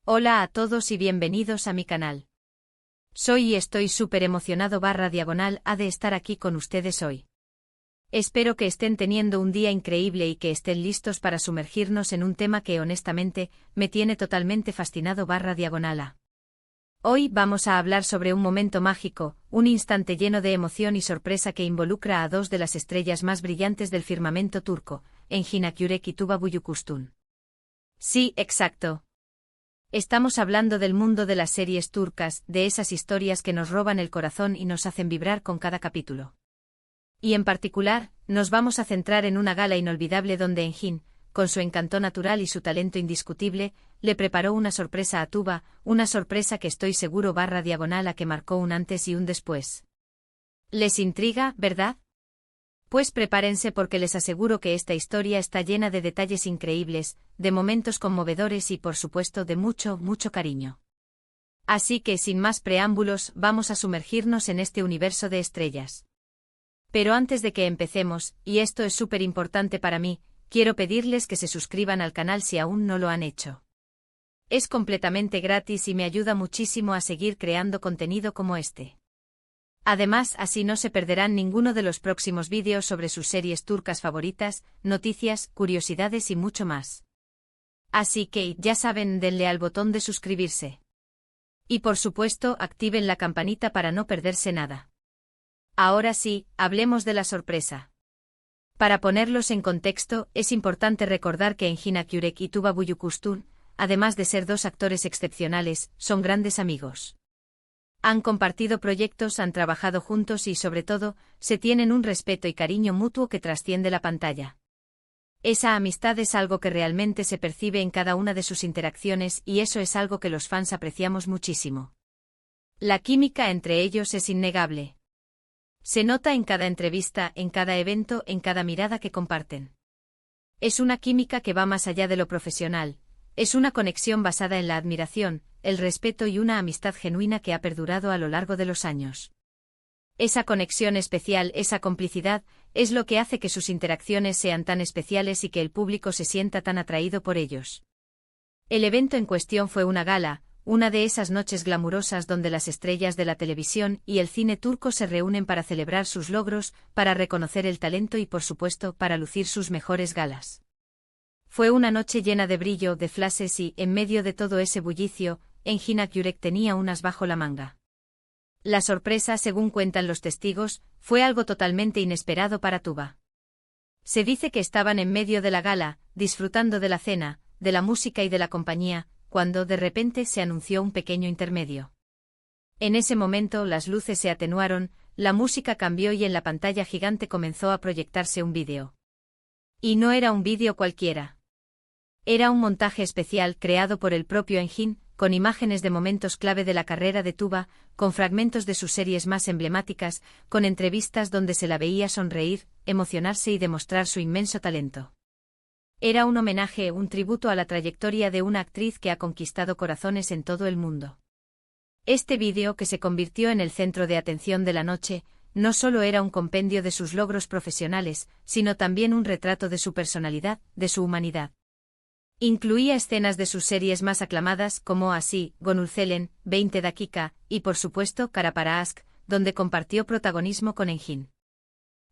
Hola a todos y bienvenidos a mi canal. Soy y estoy súper emocionado /diagonal de estar aquí con ustedes hoy. Espero que estén teniendo un día increíble y que estén listos para sumergirnos en un tema que honestamente me tiene totalmente fascinado /diagonal a. Hoy vamos a hablar sobre un momento mágico, un instante lleno de emoción y sorpresa que involucra a dos de las estrellas más brillantes del firmamento turco, Engin Akyürek y Tuba Büyüküstün. Sí, exacto. Estamos hablando del mundo de las series turcas, de esas historias que nos roban el corazón y nos hacen vibrar con cada capítulo. Y en particular, nos vamos a centrar en una gala inolvidable donde Engin, con su encanto natural y su talento indiscutible, le preparó una sorpresa a Tuba, una sorpresa que estoy seguro /diagonal a que marcó un antes y un después. ¿Les intriga, verdad? Pues prepárense porque les aseguro que esta historia está llena de detalles increíbles, de momentos conmovedores y por supuesto de mucho, mucho cariño. Así que sin más preámbulos, vamos a sumergirnos en este universo de estrellas. Pero antes de que empecemos, y esto es súper importante para mí, quiero pedirles que se suscriban al canal si aún no lo han hecho. Es completamente gratis y me ayuda muchísimo a seguir creando contenido como este. Además, así no se perderán ninguno de los próximos vídeos sobre sus series turcas favoritas, noticias, curiosidades y mucho más. Así que, ya saben, denle al botón de suscribirse. Y por supuesto, activen la campanita para no perderse nada. Ahora sí, hablemos de la sorpresa. Para ponerlos en contexto, es importante recordar que Engin Akyürek y Tuba Büyüküstün, además de ser dos actores excepcionales, son grandes amigos. Han compartido proyectos, han trabajado juntos y, sobre todo, se tienen un respeto y cariño mutuo que trasciende la pantalla. Esa amistad es algo que realmente se percibe en cada una de sus interacciones y eso es algo que los fans apreciamos muchísimo. La química entre ellos es innegable. Se nota en cada entrevista, en cada evento, en cada mirada que comparten. Es una química que va más allá de lo profesional, es una conexión basada en la admiración, el respeto y una amistad genuina que ha perdurado a lo largo de los años. Esa conexión especial, esa complicidad, es lo que hace que sus interacciones sean tan especiales y que el público se sienta tan atraído por ellos. El evento en cuestión fue una gala, una de esas noches glamurosas donde las estrellas de la televisión y el cine turco se reúnen para celebrar sus logros, para reconocer el talento y por supuesto para lucir sus mejores galas. Fue una noche llena de brillo, de flashes y, en medio de todo ese bullicio, Engin Akyürek tenía un as bajo la manga. La sorpresa, según cuentan los testigos, fue algo totalmente inesperado para Tuba. Se dice que estaban en medio de la gala, disfrutando de la cena, de la música y de la compañía, cuando de repente se anunció un pequeño intermedio. En ese momento las luces se atenuaron, la música cambió y en la pantalla gigante comenzó a proyectarse un vídeo. Y no era un vídeo cualquiera. Era un montaje especial creado por el propio Engin, con imágenes de momentos clave de la carrera de Tuba, con fragmentos de sus series más emblemáticas, con entrevistas donde se la veía sonreír, emocionarse y demostrar su inmenso talento. Era un homenaje, un tributo a la trayectoria de una actriz que ha conquistado corazones en todo el mundo. Este vídeo, que se convirtió en el centro de atención de la noche, no solo era un compendio de sus logros profesionales, sino también un retrato de su personalidad, de su humanidad. Incluía escenas de sus series más aclamadas como Así, Gönül, 20 dakika, y por supuesto Kara para Aşk, donde compartió protagonismo con Engin.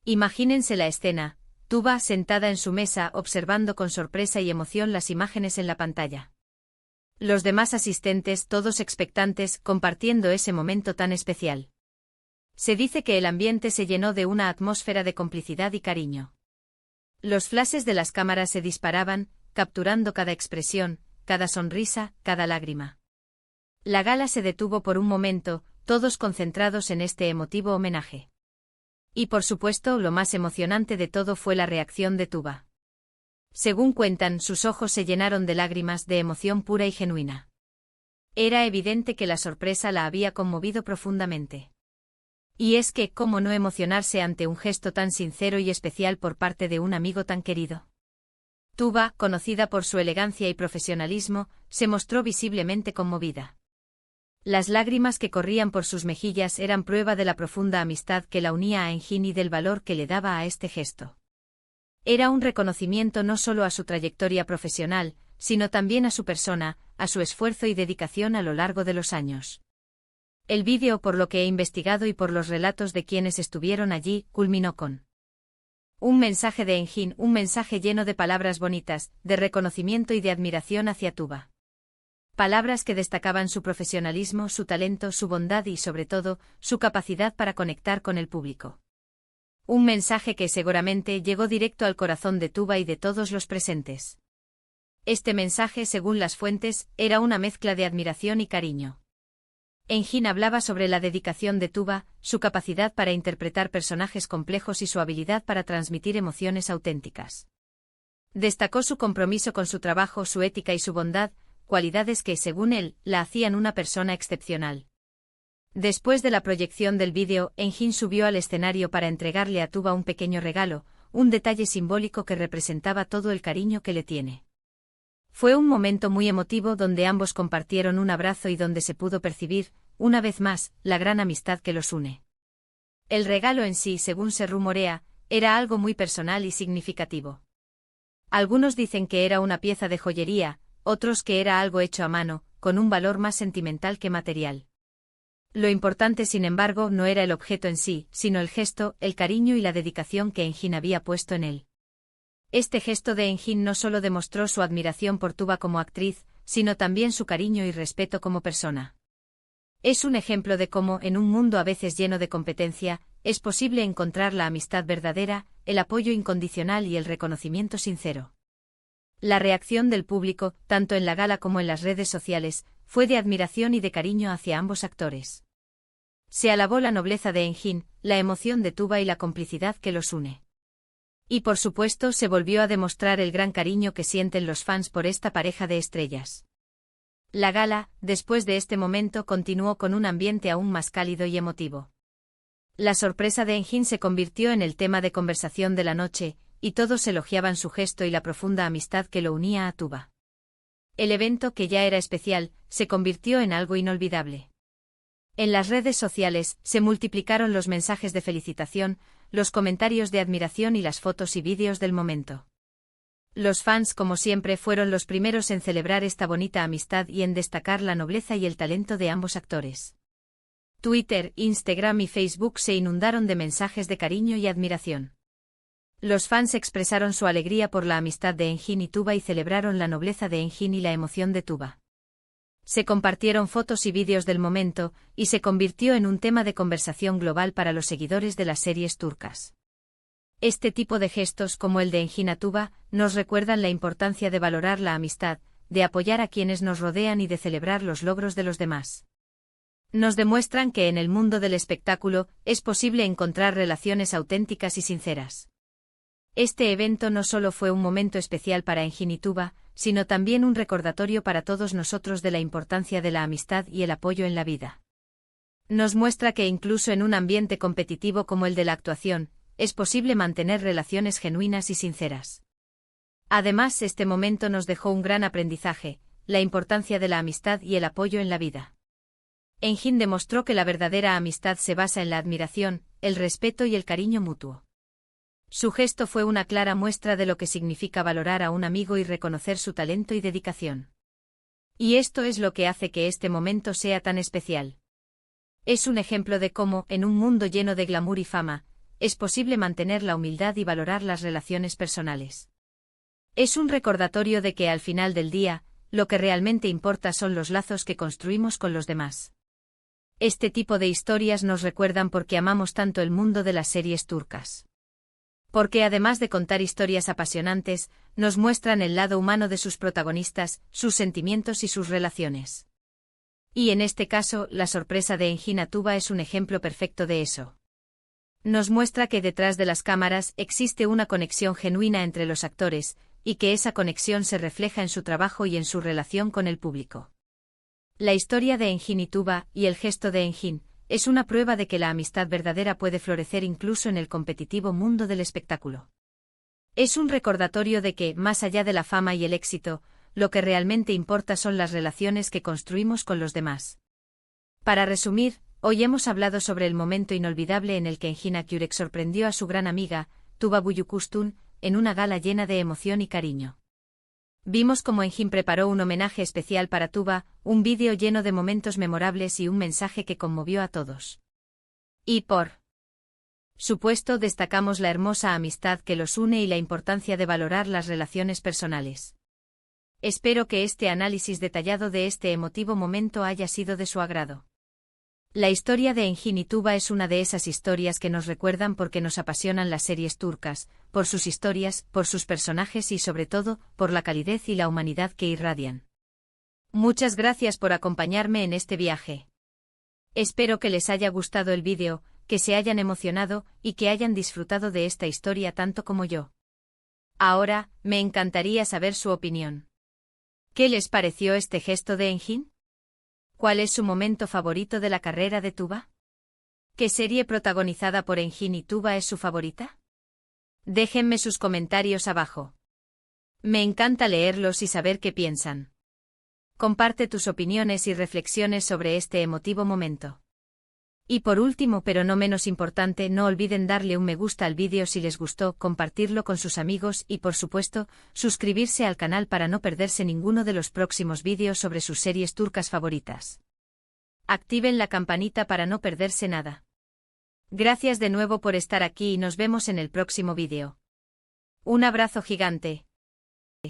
Imagínense la escena, Tuba sentada en su mesa observando con sorpresa y emoción las imágenes en la pantalla. Los demás asistentes, todos expectantes, compartiendo ese momento tan especial. Se dice que el ambiente se llenó de una atmósfera de complicidad y cariño. Los flashes de las cámaras se disparaban, capturando cada expresión, cada sonrisa, cada lágrima. La gala se detuvo por un momento, todos concentrados en este emotivo homenaje. Y por supuesto, lo más emocionante de todo fue la reacción de Tuba. Según cuentan, sus ojos se llenaron de lágrimas, de emoción pura y genuina. Era evidente que la sorpresa la había conmovido profundamente. Y es que, ¿cómo no emocionarse ante un gesto tan sincero y especial por parte de un amigo tan querido? Tuba, conocida por su elegancia y profesionalismo, se mostró visiblemente conmovida. Las lágrimas que corrían por sus mejillas eran prueba de la profunda amistad que la unía a Engin y del valor que le daba a este gesto. Era un reconocimiento no solo a su trayectoria profesional, sino también a su persona, a su esfuerzo y dedicación a lo largo de los años. El vídeo, por lo que he investigado y por los relatos de quienes estuvieron allí, culminó con un mensaje de Engin, un mensaje lleno de palabras bonitas, de reconocimiento y de admiración hacia Tuba. Palabras que destacaban su profesionalismo, su talento, su bondad y, sobre todo, su capacidad para conectar con el público. Un mensaje que seguramente llegó directo al corazón de Tuba y de todos los presentes. Este mensaje, según las fuentes, era una mezcla de admiración y cariño. Engin hablaba sobre la dedicación de Tuba, su capacidad para interpretar personajes complejos y su habilidad para transmitir emociones auténticas. Destacó su compromiso con su trabajo, su ética y su bondad, cualidades que, según él, la hacían una persona excepcional. Después de la proyección del vídeo, Engin subió al escenario para entregarle a Tuba un pequeño regalo, un detalle simbólico que representaba todo el cariño que le tiene. Fue un momento muy emotivo donde ambos compartieron un abrazo y donde se pudo percibir, una vez más, la gran amistad que los une. El regalo en sí, según se rumorea, era algo muy personal y significativo. Algunos dicen que era una pieza de joyería, otros que era algo hecho a mano, con un valor más sentimental que material. Lo importante, sin embargo, no era el objeto en sí, sino el gesto, el cariño y la dedicación que Engin había puesto en él. Este gesto de Engin no solo demostró su admiración por Tuba como actriz, sino también su cariño y respeto como persona. Es un ejemplo de cómo, en un mundo a veces lleno de competencia, es posible encontrar la amistad verdadera, el apoyo incondicional y el reconocimiento sincero. La reacción del público, tanto en la gala como en las redes sociales, fue de admiración y de cariño hacia ambos actores. Se alabó la nobleza de Engin, la emoción de Tuba y la complicidad que los une. Y por supuesto se volvió a demostrar el gran cariño que sienten los fans por esta pareja de estrellas. La gala, después de este momento, continuó con un ambiente aún más cálido y emotivo. La sorpresa de Engin se convirtió en el tema de conversación de la noche, y todos elogiaban su gesto y la profunda amistad que lo unía a Tuba. El evento, que ya era especial, se convirtió en algo inolvidable. En las redes sociales, se multiplicaron los mensajes de felicitación, los comentarios de admiración y las fotos y vídeos del momento. Los fans, como siempre, fueron los primeros en celebrar esta bonita amistad y en destacar la nobleza y el talento de ambos actores. Twitter, Instagram y Facebook se inundaron de mensajes de cariño y admiración. Los fans expresaron su alegría por la amistad de Engin y Tuba y celebraron la nobleza de Engin y la emoción de Tuba. Se compartieron fotos y vídeos del momento, y se convirtió en un tema de conversación global para los seguidores de las series turcas. Este tipo de gestos, como el de Engin a Tuba, nos recuerdan la importancia de valorar la amistad, de apoyar a quienes nos rodean y de celebrar los logros de los demás. Nos demuestran que en el mundo del espectáculo es posible encontrar relaciones auténticas y sinceras. Este evento no solo fue un momento especial para Engin y Tuba, sino también un recordatorio para todos nosotros de la importancia de la amistad y el apoyo en la vida. Nos muestra que incluso en un ambiente competitivo como el de la actuación, es posible mantener relaciones genuinas y sinceras. Además, este momento nos dejó un gran aprendizaje, la importancia de la amistad y el apoyo en la vida. Engin demostró que la verdadera amistad se basa en la admiración, el respeto y el cariño mutuo. Su gesto fue una clara muestra de lo que significa valorar a un amigo y reconocer su talento y dedicación. Y esto es lo que hace que este momento sea tan especial. Es un ejemplo de cómo, en un mundo lleno de glamour y fama, es posible mantener la humildad y valorar las relaciones personales. Es un recordatorio de que al final del día, lo que realmente importa son los lazos que construimos con los demás. Este tipo de historias nos recuerdan por qué amamos tanto el mundo de las series turcas. Porque además de contar historias apasionantes, nos muestran el lado humano de sus protagonistas, sus sentimientos y sus relaciones. Y en este caso, la sorpresa de Engin a Tuba es un ejemplo perfecto de eso. Nos muestra que detrás de las cámaras existe una conexión genuina entre los actores, y que esa conexión se refleja en su trabajo y en su relación con el público. La historia de Engin y Tuba, y el gesto de Engin, es una prueba de que la amistad verdadera puede florecer incluso en el competitivo mundo del espectáculo. Es un recordatorio de que, más allá de la fama y el éxito, lo que realmente importa son las relaciones que construimos con los demás. Para resumir, hoy hemos hablado sobre el momento inolvidable en el que Engin Akyurek sorprendió a su gran amiga, Tuba Büyüküstün, en una gala llena de emoción y cariño. Vimos cómo Engin preparó un homenaje especial para Tuba, un vídeo lleno de momentos memorables y un mensaje que conmovió a todos. Y por supuesto, destacamos la hermosa amistad que los une y la importancia de valorar las relaciones personales. Espero que este análisis detallado de este emotivo momento haya sido de su agrado. La historia de Engin y Tuba es una de esas historias que nos recuerdan porque nos apasionan las series turcas, por sus historias, por sus personajes y sobre todo, por la calidez y la humanidad que irradian. Muchas gracias por acompañarme en este viaje. Espero que les haya gustado el vídeo, que se hayan emocionado y que hayan disfrutado de esta historia tanto como yo. Ahora, me encantaría saber su opinión. ¿Qué les pareció este gesto de Engin? ¿Cuál es su momento favorito de la carrera de Tuba? ¿Qué serie protagonizada por Engin y Tuba es su favorita? Déjenme sus comentarios abajo. Me encanta leerlos y saber qué piensan. Comparte tus opiniones y reflexiones sobre este emotivo momento. Y por último, pero no menos importante, no olviden darle un me gusta al vídeo si les gustó, compartirlo con sus amigos y por supuesto, suscribirse al canal para no perderse ninguno de los próximos vídeos sobre sus series turcas favoritas. Activen la campanita para no perderse nada. Gracias de nuevo por estar aquí y nos vemos en el próximo vídeo. Un abrazo gigante.